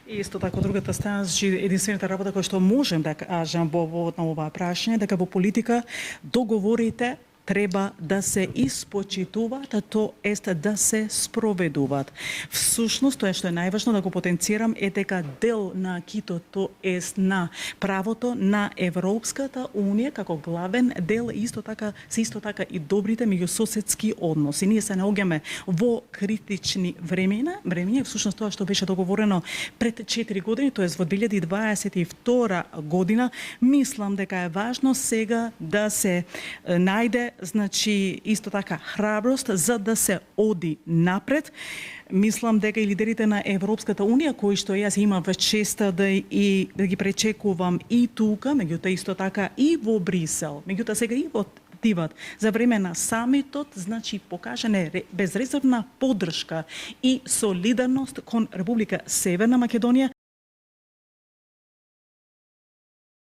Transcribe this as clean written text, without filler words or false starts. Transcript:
И исто така другата страна, значи единствената работа која што можем да кажам во повод на оваа прашање дека во политика договорите треба да се испочитуваат, а то е да се спроведуваат. Всушност, тоа што е најважно да го потенцирам е дека дел на китото е на правото на Европската Унија како главен дел, исто така и добрите меѓусоседски односи. Ние се наоѓаме во критични времиња, всушност тоа што беше договорено пред 4 години, тоест во 2022 година, мислам дека е важно сега да се најде значи исто така храброст за да се оди напред. Мислам дека и лидерите на Европската Унија, кои што јас имам честа да ги пречекувам и тука, меѓутоа исто така и во Брисел, меѓутоа сега и во диват за време на самитот, значи покажане безрезервна поддршка и солидарност кон Република Северна Македонија,